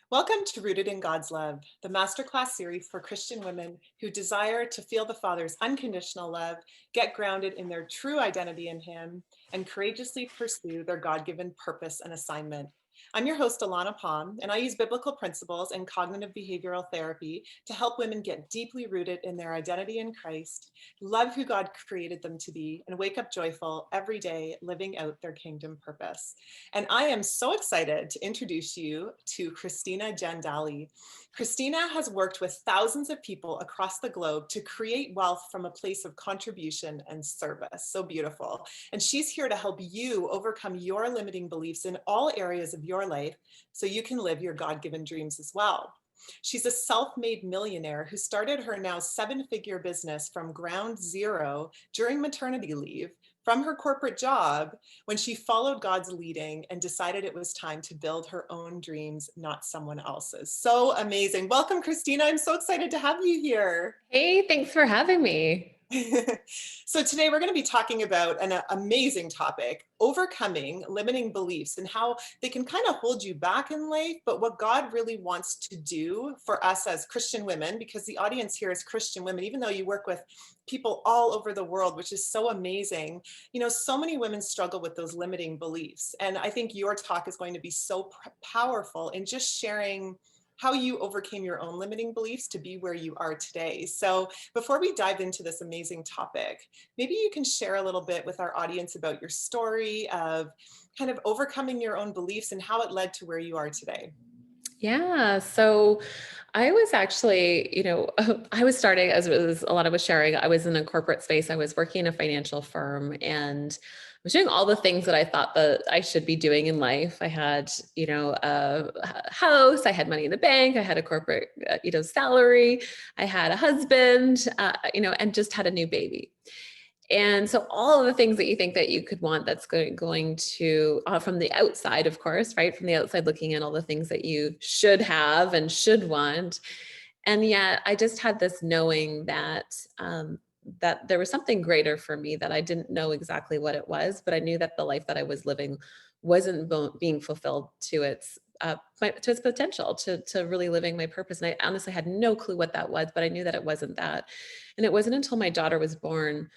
Welcome to Rooted in God's Love, the Masterclass series for Christian women who desire to feel the Father's unconditional love, get grounded in their true identity in Him, and courageously pursue their God-given purpose and assignment. I'm your host, ALANA, and I use biblical principles and cognitive behavioral therapy to help women get deeply rooted in their identity in Christ, love who God created them to be, and wake up joyful every day, living out their kingdom purpose. And I am so excited to introduce you to Christina Jandali. Christina has worked with thousands of people across the globe to create wealth from a place of contribution and service. So beautiful. And she's here to help you overcome your limiting beliefs in all areas of your life so you can live your God-given dreams as well. She's a self-made millionaire who started her now seven-figure business from ground zero during maternity leave from her corporate job when she followed God's leading and decided it was time to build her own dreams, not someone else's. So amazing. Welcome, Christina. I'm so excited to have you here. Hey, thanks for having me. So today we're going to be talking about an amazing topic, overcoming limiting beliefs and how they can kind of hold you back in life, but what God really wants to do for us as Christian women, because the audience here is Christian women, even though you work with people all over the world, which is so amazing. You know, so many women struggle with those limiting beliefs. And I think your talk is going to be so powerful in just sharing how you overcame your own limiting beliefs to be where you are today. So before we dive into this amazing topic, maybe you can share a little bit with our audience about your story of kind of overcoming your own beliefs and how it led to where you are today. Yeah, so I was actually, I was starting as Alana was sharing, I was in a corporate space. I was working in a financial firm and I was doing all the things that I thought that I should be doing in life. I had, a house, I had money in the bank, I had a corporate, salary, I had a husband, and just had a new baby. And so all of the things that you think that you could want, that's going to, from the outside, of course, right? From the outside looking in, all the things that you should have and should want. And yet I just had this knowing that there was something greater for me, that I didn't know exactly what it was, but I knew that the life that I was living wasn't being fulfilled to its potential, to really living my purpose. And I honestly had no clue what that was, but I knew that it wasn't that. And it wasn't until my daughter was born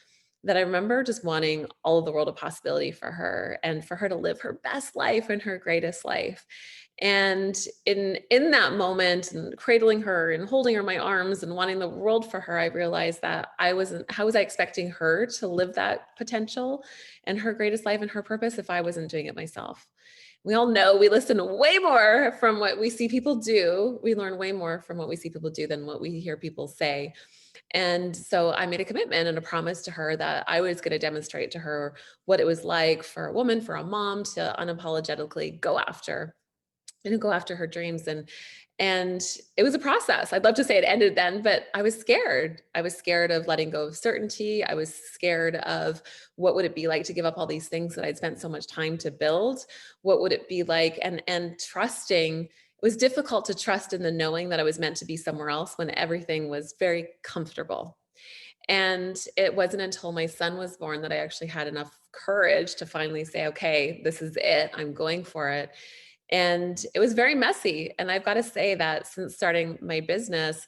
that I remember just wanting all of the world of possibility for her, and for her to live her best life and her greatest life. And in that moment, and cradling her and holding her in my arms and wanting the world for her, I realized that how was I expecting her to live that potential and her greatest life and her purpose if I wasn't doing it myself? We all know we listen way more from what we see people do. We learn way more from what we see people do than what we hear people say. And so I made a commitment and a promise to her that I was going to demonstrate to her what it was like for a woman, for a mom, to unapologetically go after her dreams. And it was a process. I'd love to say it ended then, but I was scared. I was scared of letting go of certainty. I was scared of what would it be like to give up all these things that I'd spent so much time to build. What would it be like? And trusting, it was difficult to trust in the knowing that I was meant to be somewhere else when everything was very comfortable. And it wasn't until my son was born that I actually had enough courage to finally say, okay, this is it. I'm going for it. And it was very messy. And I've got to say that since starting my business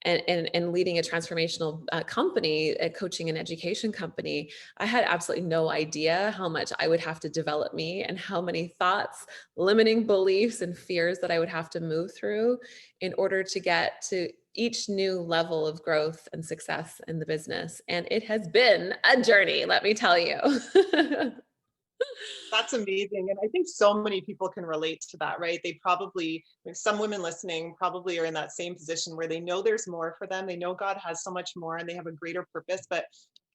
and leading a transformational company, a coaching and education company, I had absolutely no idea how much I would have to develop me, and how many thoughts, limiting beliefs, and fears that I would have to move through in order to get to each new level of growth and success in the business. And it has been a journey, let me tell you. That's amazing. And I think so many people can relate to that, right? They probably, some women listening probably are in that same position where they know there's more for them. They know God has so much more and they have a greater purpose, but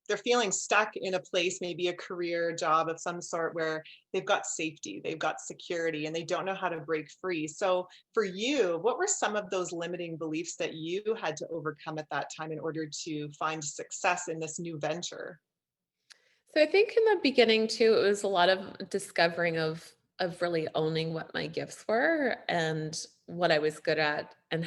they're feeling stuck in a place, maybe a career job of some sort where they've got safety, they've got security, and they don't know how to break free. So for you, what were some of those limiting beliefs that you had to overcome at that time in order to find success in this new venture? So I think in the beginning too, it was a lot of discovering of really owning what my gifts were and what I was good at, and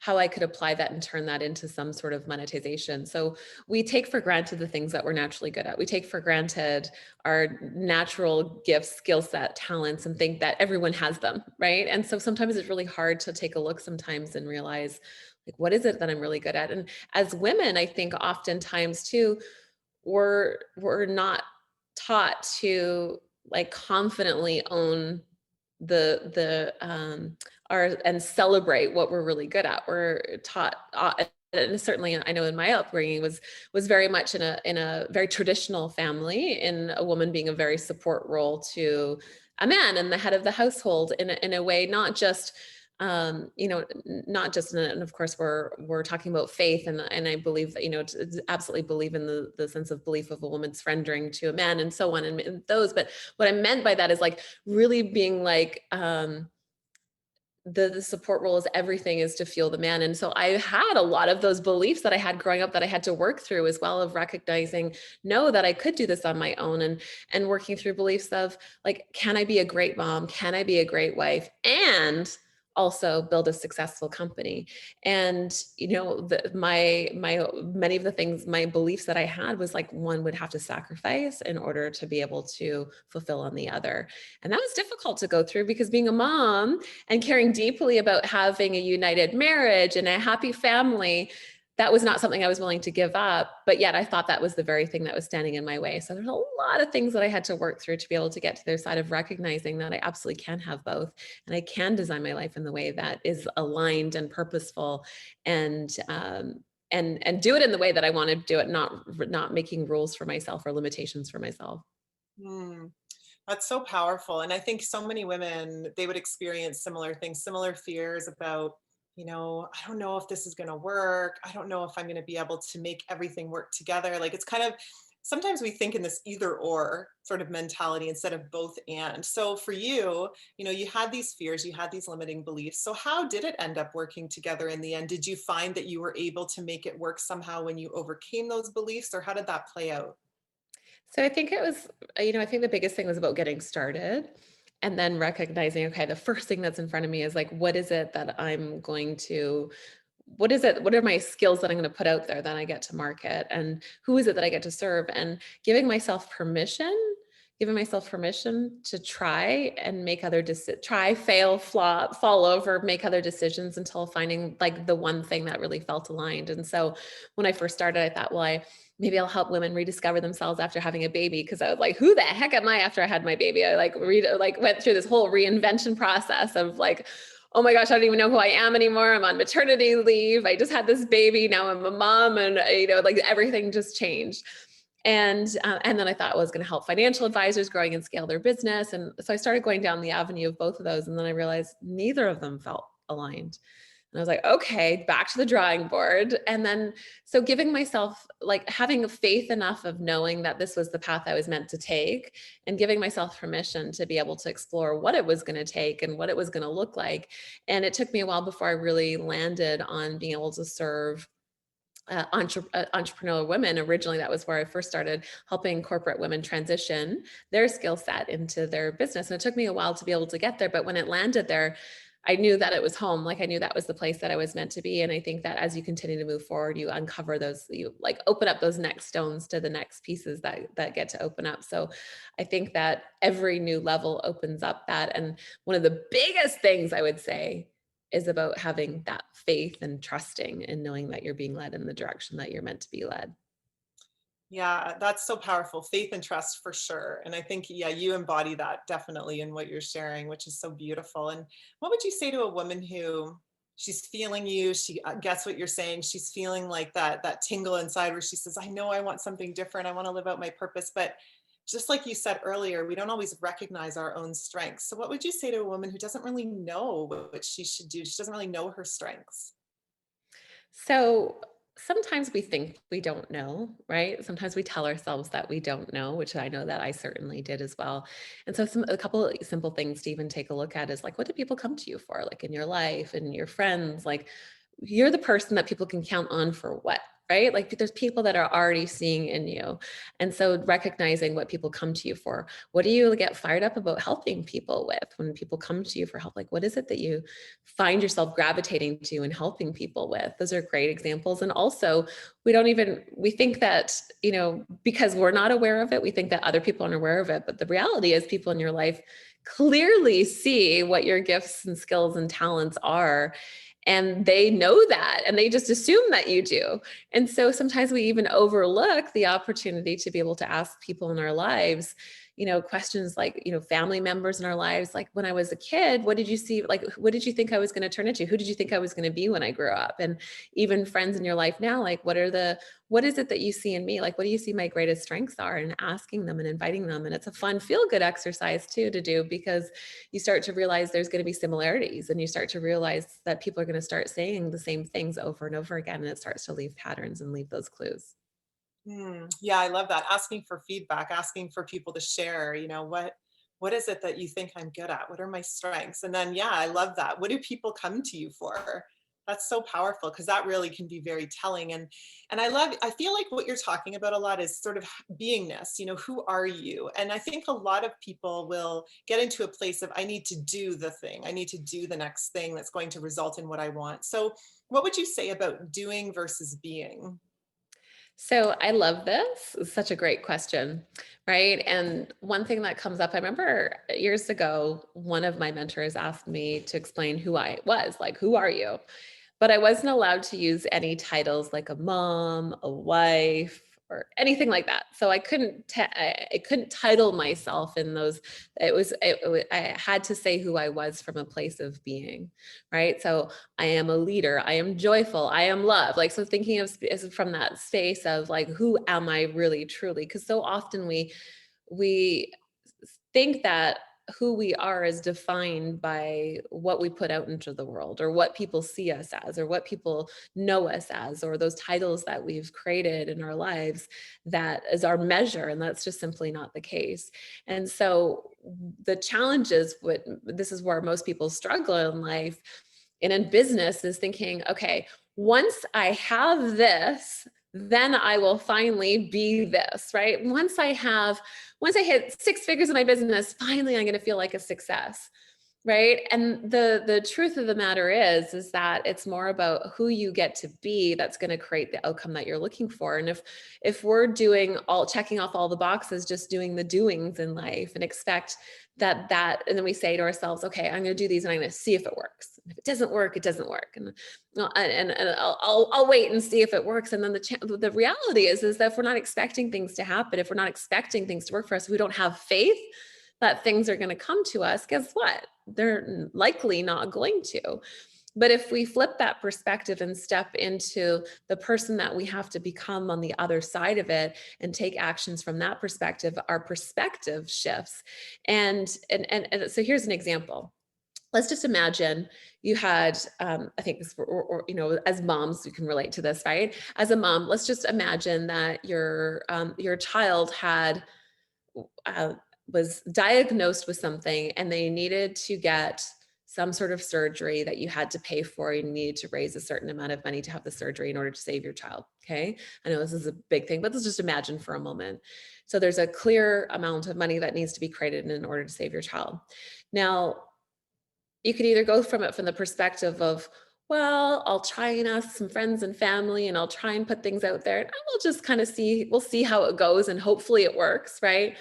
how I could apply that and turn that into some sort of monetization. So we take for granted the things that we're naturally good at. We take for granted our natural gifts, skill set, talents, and think that everyone has them, right? And so sometimes it's really hard to take a look sometimes and realize, like, what is it that I'm really good at? And as women, I think oftentimes too, we're not taught to like confidently own the our and celebrate what we're really good at. We're taught and certainly I know in my upbringing was very much in a very traditional family, in a woman being a very support role to a man and the head of the household in a way, not just not just and of course we're talking about faith, and I believe that absolutely believe in the sense of belief of a woman surrendering to a man and so on, and those. But what I meant by that is like really being like the support role is everything, is to feel the man. And so I had a lot of those beliefs that I had growing up that I had to work through, as well, of recognizing, no, that I could do this on my own, and working through beliefs of like, can I be a great mom? Can I be a great wife? And also build a successful company. And my many of the things, my beliefs that I had was like, one would have to sacrifice in order to be able to fulfill on the other. And that was difficult to go through, because being a mom and caring deeply about having a united marriage and a happy family, that was not something I was willing to give up. But yet I thought that was the very thing that was standing in my way. So there's a lot of things that I had to work through to be able to get to their side of recognizing that I absolutely can have both, and I can design my life in the way that is aligned and purposeful, and and do it in the way that I want to do it, not making rules for myself or limitations for myself. Hmm. That's so powerful. And I think so many women, they would experience similar things, similar fears about, I don't know if this is going to work. I don't know if I'm going to be able to make everything work together. Like it's kind of, sometimes we think in this either or sort of mentality instead of both and. So for you, you had these fears, you had these limiting beliefs. So how did it end up working together in the end? Did you find that you were able to make it work somehow when you overcame those beliefs, or how did that play out? So I think it was, I think the biggest thing was about getting started and then recognizing, okay, the first thing that's in front of me is like, what is it that I'm going to, what is it, what are my skills that I'm going to put out there that I get to market? And who is it that I get to serve? And giving myself permission to try and make try, fail, flop, fall over, make other decisions until finding like the one thing that really felt aligned. And so when I first started, I thought, well, maybe I'll help women rediscover themselves after having a baby. Cause I was like, who the heck am I after I had my baby? I went through this whole reinvention process of like, oh my gosh, I don't even know who I am anymore. I'm on maternity leave. I just had this baby. Now I'm a mom, and like everything just changed. And then I thought I was going to help financial advisors growing and scale their business. And so I started going down the avenue of both of those. And then I realized neither of them felt aligned. And I was like, okay, back to the drawing board. And then, so giving myself, like having faith enough of knowing that this was the path I was meant to take, and giving myself permission to be able to explore what it was going to take and what it was going to look like. And it took me a while before I really landed on being able to serve entrepreneurial women. Originally, that was where I first started helping corporate women transition their skill set into their business. And it took me a while to be able to get there. But when it landed there, I knew that it was home. Like I knew that was the place that I was meant to be. And I think that as you continue to move forward, you uncover those, you like open up those next stones to the next pieces that get to open up. So I think that every new level opens up that. And one of the biggest things I would say is about having that faith and trusting and knowing that you're being led in the direction that you're meant to be led. Yeah, that's so powerful. Faith and trust for sure. And I think, yeah, you embody that definitely in what you're sharing, which is so beautiful. And what would you say to a woman who she's feeling you, she gets what you're saying, she's feeling like that tingle inside where she says, I know I want something different. I want to live out my purpose. But just like you said earlier, we don't always recognize our own strengths. So what would you say to a woman who doesn't really know what she should do? She doesn't really know her strengths. So sometimes we think we don't know, right? Sometimes we tell ourselves that we don't know, which I know that I certainly did as well. And so a couple of simple things to even take a look at is like, what do people come to you for? Like in your life and your friends, like you're the person that people can count on for what? right? Like there's people that are already seeing in you. And so recognizing what people come to you for. What do you get fired up about helping people with when people come to you for help? Like what is it that you find yourself gravitating to and helping people with? Those are great examples. And also, we think that, because we're not aware of it, we think that other people aren't aware of it. But the reality is people in your life clearly see what your gifts and skills and talents are, and they know that and they just assume that you do. And so sometimes we even overlook the opportunity to be able to ask people in our lives, questions like, family members in our lives, like when I was a kid, what did you see? Like, what did you think I was going to turn into? Who did you think I was going to be when I grew up? And even friends in your life now, like, what is it that you see in me? Like, what do you see my greatest strengths are? And asking them and inviting them. And it's a fun, feel good exercise too to do, because you start to realize there's going to be similarities, and you start to realize that people are going to start saying the same things over and over again. And it starts to leave patterns and leave those clues. Yeah, I love that. Asking for feedback, asking for people to share, what is it that you think I'm good at? What are my strengths? And then, yeah, I love that. What do people come to you for? That's so powerful, because that really can be very telling. And I feel like what you're talking about a lot is sort of beingness, who are you? And I think a lot of people will get into a place of, I need to do the thing. I need to do the next thing that's going to result in what I want. So what would you say about doing versus being? So I love this. It's such a great question, right? And one thing that comes up, I remember years ago, one of my mentors asked me to explain who I was, like, who are you? But I wasn't allowed to use any titles like a mom, a wife, or anything like that. So I couldn't title myself in those. I had to say who I was from a place of being, right? So I am a leader. I am joyful. I am love. Like, so thinking of from that space of like, who am I really truly? Because so often we think that who we are is defined by what we put out into the world, or what people see us as, or what people know us as, or those titles that we've created in our lives that is our measure. And that's just simply not the case. And so the challenge is, what this is where most people struggle in life and in business, is thinking, okay, once I have this, then I will finally be this, right? Once I hit six figures in my business, finally I'm going to feel like a success. Right. And the truth of the matter is that it's more about who you get to be that's going to create the outcome that you're looking for. And if we're checking off all the boxes, just doing the doings in life, and expect and then we say to ourselves, okay, I'm going to do these and I'm going to see if it works. And if it doesn't work, it doesn't work. And I'll wait and see if it works. And then the reality is that if we're not expecting things to happen, if we're not expecting things to work for us, we don't have faith that things are going to come to us, guess what? They're likely not going to. But if we flip that perspective and step into the person that we have to become on the other side of it, and take actions from that perspective, our perspective shifts. And so here's an example. Let's just imagine you had, I think this, as moms, you can relate to this, right? As a mom, let's just imagine that your child had uh, was diagnosed with something, and they needed to get some sort of surgery that you had to pay for. You needed to raise a certain amount of money to have the surgery in order to save your child. Okay. I know this is a big thing, but let's just imagine for a moment. So there's a clear amount of money that needs to be created in order to save your child. Now, you could either go from it from the perspective of, well, I'll try and ask some friends and family, and I'll try and put things out there, and we'll just kind of we'll see how it goes, and hopefully it works, right?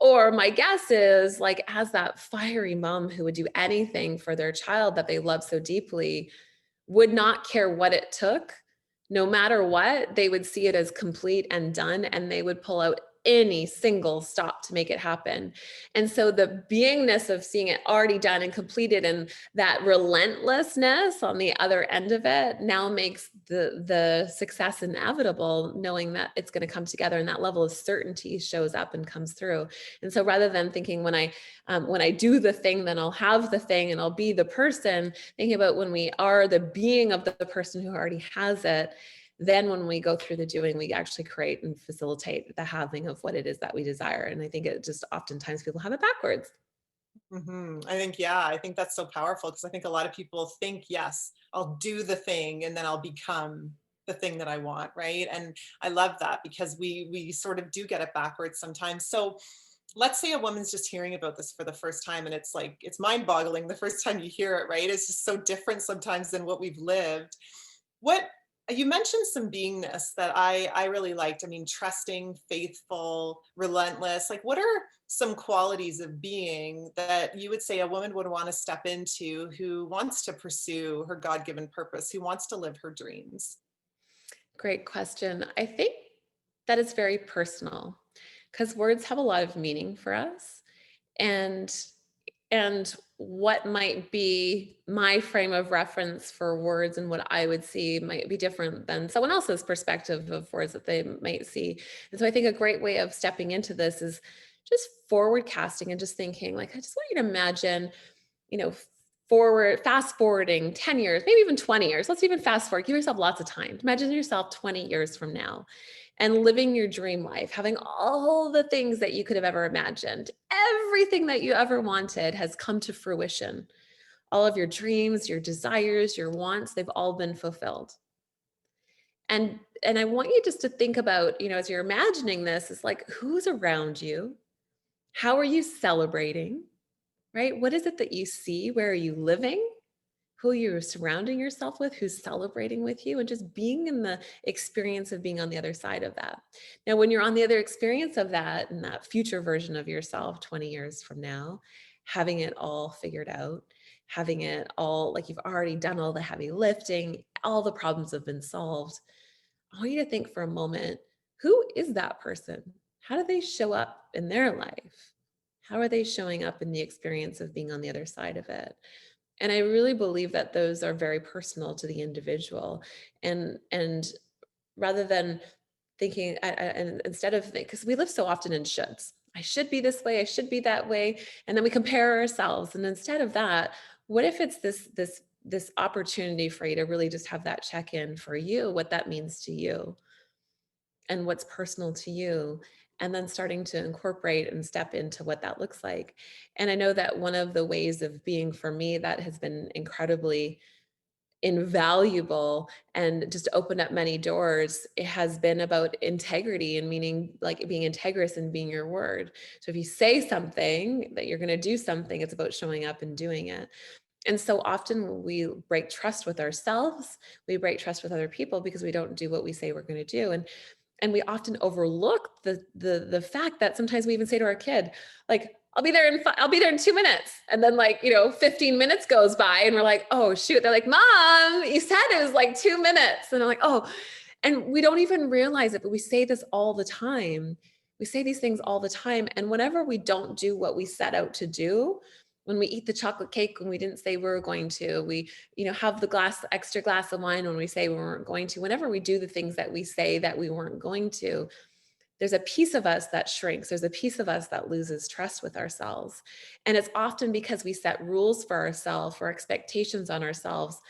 Or my guess is, like, as that fiery mom who would do anything for their child that they love so deeply, would not care what it took. No matter what, they would see it as complete and done, and they would pull out any single stop to make it happen. And so the beingness of seeing it already done and completed, and that relentlessness on the other end of it, now makes the success inevitable, knowing that it's going to come together, and that level of certainty shows up and comes through. And so rather than thinking, when I do the thing, then I'll have the thing and I'll be the person, thinking about when we are the being of the person who already has it, then when we go through the doing, we actually create and facilitate the having of what it is that we desire. And I think it just oftentimes people have it backwards. I think that's so powerful, because I think a lot of people think, yes, I'll do the thing and then I'll become. the thing that I want, right? And I love that because we sort of do get it backwards sometimes. So let's say a woman's just hearing about this for the first time, and it's like it's mind-boggling the first time you hear it, right? It's just so different sometimes than what we've lived. What you mentioned some beingness that I really liked. I mean, trusting, faithful, relentless. Like, what are some qualities of being that you would say a woman would want to step into who wants to pursue her God-given purpose, who wants to live her dreams? Great question. I think that it's very personal because words have a lot of meaning for us. And what might be my frame of reference for words and what I would see might be different than someone else's perspective of words that they might see. And so I think a great way of stepping into this is just forward casting and just thinking, like, I just want you to imagine, you know, fast forwarding 10 years, maybe even 20 years. Let's even fast forward, give yourself lots of time. Imagine yourself 20 years from now and living your dream life, having all the things that you could have ever imagined. Everything that you ever wanted has come to fruition. All of your dreams, your desires, your wants, they've all been fulfilled. And I want you just to think about, as you're imagining this, is like, who's around you? How are you celebrating? Right? What is it that you see? Where are you living? Who you're surrounding yourself with, who's celebrating with you, and just being in the experience of being on the other side of that. Now, when you're on the other experience of that and that future version of yourself 20 years from now, having it all figured out, having it all like you've already done all the heavy lifting, all the problems have been solved, I want you to think for a moment, who is that person? How do they show up in their life? How are they showing up in the experience of being on the other side of it? And I really believe that those are very personal to the individual. And rather than thinking, and instead of, because we live so often in shoulds, I should be this way, I should be that way, and then we compare ourselves. And instead of that, what if it's this opportunity for you to really just have that check in for you, what that means to you and what's personal to you, and then starting to incorporate and step into what that looks like. And I know that one of the ways of being for me that has been incredibly invaluable and just opened up many doors, it has been about integrity, and meaning like being integrous and being your word. So if you say something that you're going to do something, it's about showing up and doing it. And so often we break trust with ourselves, we break trust with other people because we don't do what we say we're going to do. And we often overlook the fact that sometimes we even say to our kid, like, I'll be there in 2 minutes. And then, like, 15 minutes goes by and we're like, oh shoot. They're like, Mom, you said it was like 2 minutes. And I'm like, oh, and we don't even realize it, but we say this all the time. We say these things all the time. And whenever we don't do what we set out to do, when we eat the chocolate cake when we didn't say we were going to, we, have the extra glass of wine when we say we weren't going to, whenever we do the things that we say that we weren't going to, there's a piece of us that shrinks. There's a piece of us that loses trust with ourselves. And it's often because we set rules for ourselves or expectations on ourselves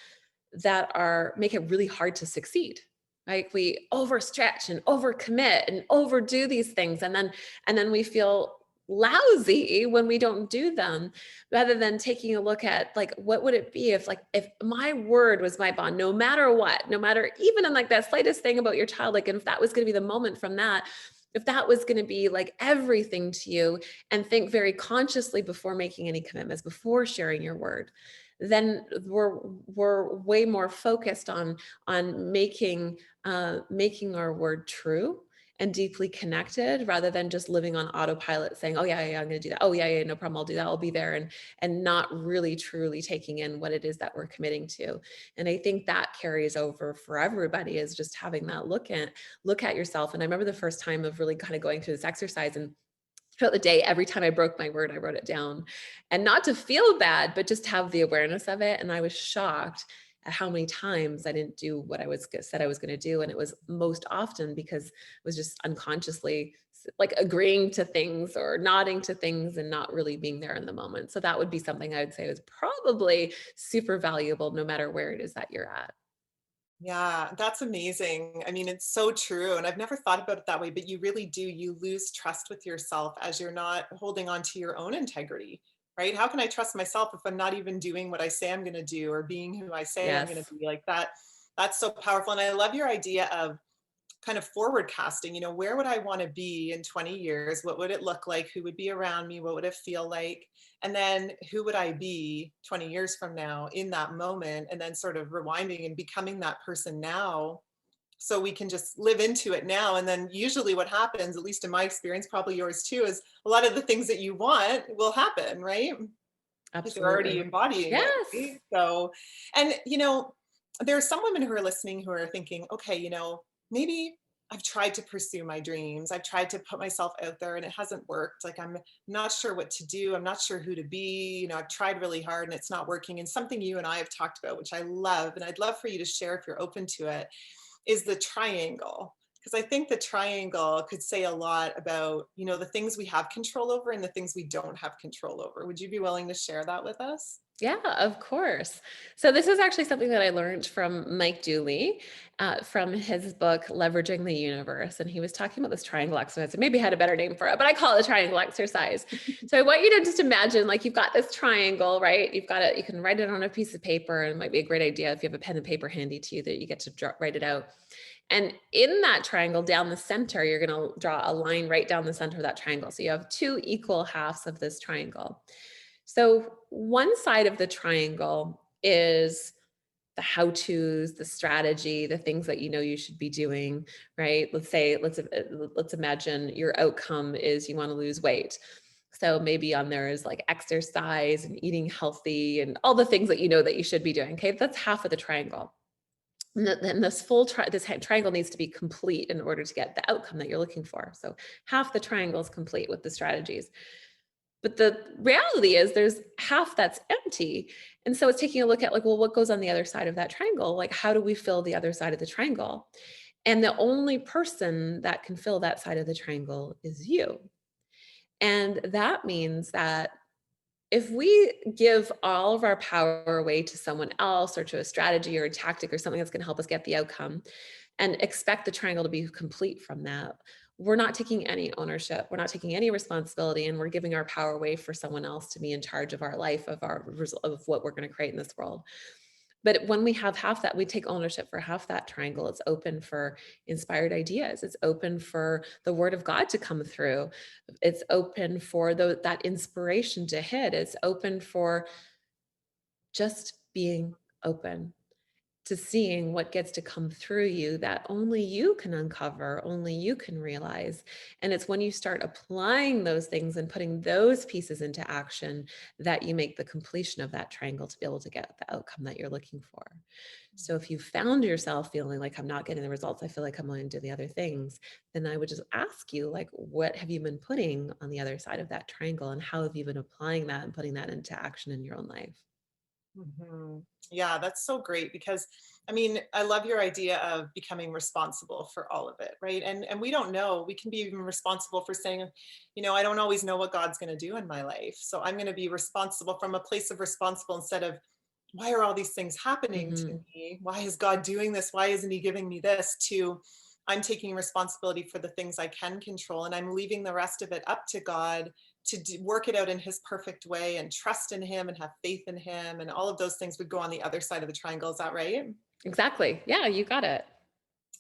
that make it really hard to succeed. Like we overstretch and overcommit and overdo these things. And then we feel lousy when we don't do them, rather than taking a look at, like, what would it be if my word was my bond, no matter what, no matter even in like that slightest thing about your child, like, and if that was going to be the moment from that, if that was going to be like everything to you, and think very consciously before making any commitments, before sharing your word, then we're way more focused on making our word true and deeply connected, rather than just living on autopilot saying, oh yeah, I'm going to do that, oh yeah, no problem, I'll do that, I'll be there, and not really truly taking in what it is that we're committing to. And I think that carries over for everybody, is just having that look at yourself. And I remember the first time of really kind of going through this exercise, and throughout the day, every time I broke my word, I wrote it down, and not to feel bad, but just have the awareness of it. And I was shocked at how many times I didn't do what said I was going to do. And it was most often because it was just unconsciously like agreeing to things or nodding to things and not really being there in the moment. So that would be something I would say was probably super valuable no matter where it is that you're at. Yeah, that's amazing. I mean, it's so true. And I've never thought about it that way, but you really do. You lose trust with yourself as you're not holding on to your own integrity, right? How can I trust myself if I'm not even doing what I say I'm going to do or being who I say I'm going Yes. to be, like that? That's so powerful. And I love your idea of kind of forward casting, where would I want to be in 20 years? What would it look like? Who would be around me? What would it feel like? And then who would I be 20 years from now in that moment? And then sort of rewinding and becoming that person now. So we can just live into it now. And then usually what happens, at least in my experience, probably yours too, is a lot of the things that you want will happen, right? Because you're already Absolutely. embodying it, Yes. right? So, and there are some women who are listening who are thinking, okay, maybe I've tried to pursue my dreams. I've tried to put myself out there and it hasn't worked. Like I'm not sure what to do. I'm not sure who to be. I've tried really hard and it's not working. And something you and I have talked about, which I love, and I'd love for you to share if you're open to it, is the triangle. Because I think the triangle could say a lot about, the things we have control over and the things we don't have control over. Would you be willing to share that with us? Yeah, of course. So this is actually something that I learned from Mike Dooley, from his book Leveraging the Universe, and he was talking about this triangle exercise. And maybe I had a better name for it, but I call it the triangle exercise. So I want you to just imagine, like you've got this triangle, right? You've got it. You can write it on a piece of paper, and it might be a great idea if you have a pen and paper handy to you that you get to write it out. And in that triangle, down the center, you're going to draw a line right down the center of that triangle. So you have two equal halves of this triangle. So one side of the triangle is the how-tos, the strategy, the things that you know you should be doing, right? Let's imagine your outcome is you want to lose weight. So maybe on there is like exercise and eating healthy and all the things that you know that you should be doing. Okay, that's half of the triangle. And then this triangle needs to be complete in order to get the outcome that you're looking for. So half the triangle is complete with the strategies. But the reality is there's half that's empty. And so it's taking a look at like, well, what goes on the other side of that triangle? Like, how do we fill the other side of the triangle? And the only person that can fill that side of the triangle is you. And that means that if we give all of our power away to someone else or to a strategy or a tactic or something that's going to help us get the outcome and expect the triangle to be complete from that, we're not taking any ownership. We're not taking any responsibility, and we're giving our power away for someone else to be in charge of our life, of what we're going to create in this world. But when we have half that, we take ownership for half that triangle. It's open for inspired ideas. It's open for the word of God to come through. It's open for that inspiration to hit. It's open for just being open to seeing what gets to come through you that only you can uncover, only you can realize. And it's when you start applying those things and putting those pieces into action that you make the completion of that triangle to be able to get the outcome that you're looking for. So if you found yourself feeling like I'm not getting the results, I feel like I'm going to do the other things, then I would just ask you, like, what have you been putting on the other side of that triangle? And how have you been applying that and putting that into action in your own life? Yeah, that's so great because I mean, I love your idea of becoming responsible for all of it, right? And we don't know. We can be even responsible for saying, I don't always know what God's going to do in my life. So I'm going to be responsible from a place of responsible instead of why are all these things happening to Mhm. me? Why is God doing this? Why isn't he giving me this? To I'm taking responsibility for the things I can control and I'm leaving the rest of it up to God to work it out in his perfect way and trust in him and have faith in him. And all of those things would go on the other side of the triangle. Is that right? Exactly. Yeah, you got it.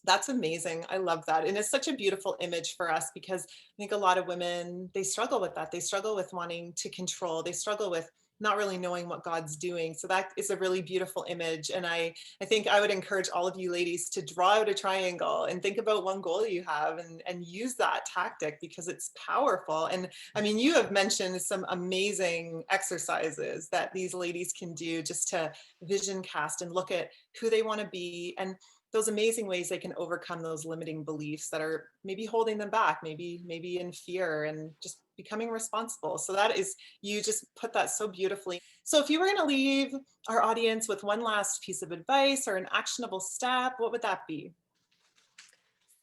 That's amazing. I love that. And it's such a beautiful image for us because I think a lot of women, they struggle with that. They struggle with wanting to control. They struggle with not really knowing what God's doing. So that is a really beautiful image. And I think I would encourage all of you ladies to draw out a triangle and think about one goal you have and use that tactic because it's powerful. And I mean, you have mentioned some amazing exercises that these ladies can do just to vision cast and look at who they want to be. And those amazing ways they can overcome those limiting beliefs that are maybe holding them back, maybe in fear and just becoming responsible. So that is, you just put that so beautifully. So if you were going to leave our audience with one last piece of advice or an actionable step, what would that be?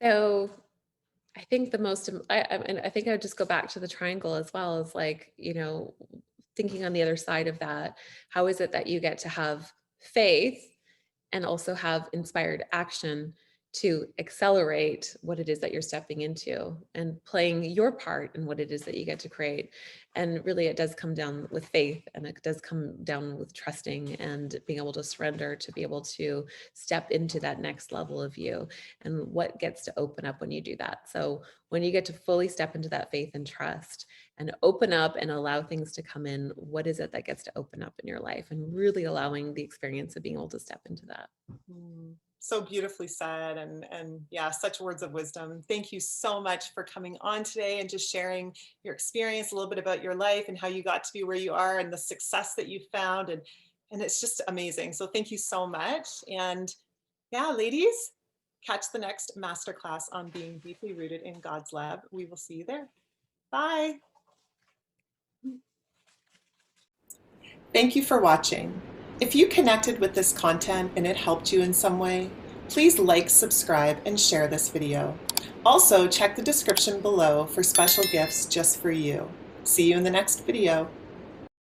So I think the most, and I think I would just go back to the triangle as well as like, thinking on the other side of that, how is it that you get to have faith and also have inspired action to accelerate what it is that you're stepping into and playing your part in what it is that you get to create. And really, it does come down with faith, and it does come down with trusting and being able to surrender to be able to step into that next level of you, and what gets to open up when you do that. So when you get to fully step into that faith and trust and open up and allow things to come in, what is it that gets to open up in your life, and really allowing the experience of being able to step into that. So beautifully said, and yeah, such words of wisdom. Thank you so much for coming on today and just sharing your experience, a little bit about your life and how you got to be where you are and the success that you found, and it's just amazing. So thank you so much. And yeah, ladies, catch the next masterclass on being deeply rooted in God's love. We will see you there. Bye. Thank you for watching. If you connected with this content and it helped you in some way, please like, subscribe, and share this video. Also, check the description below for special gifts just for you. See you in the next video.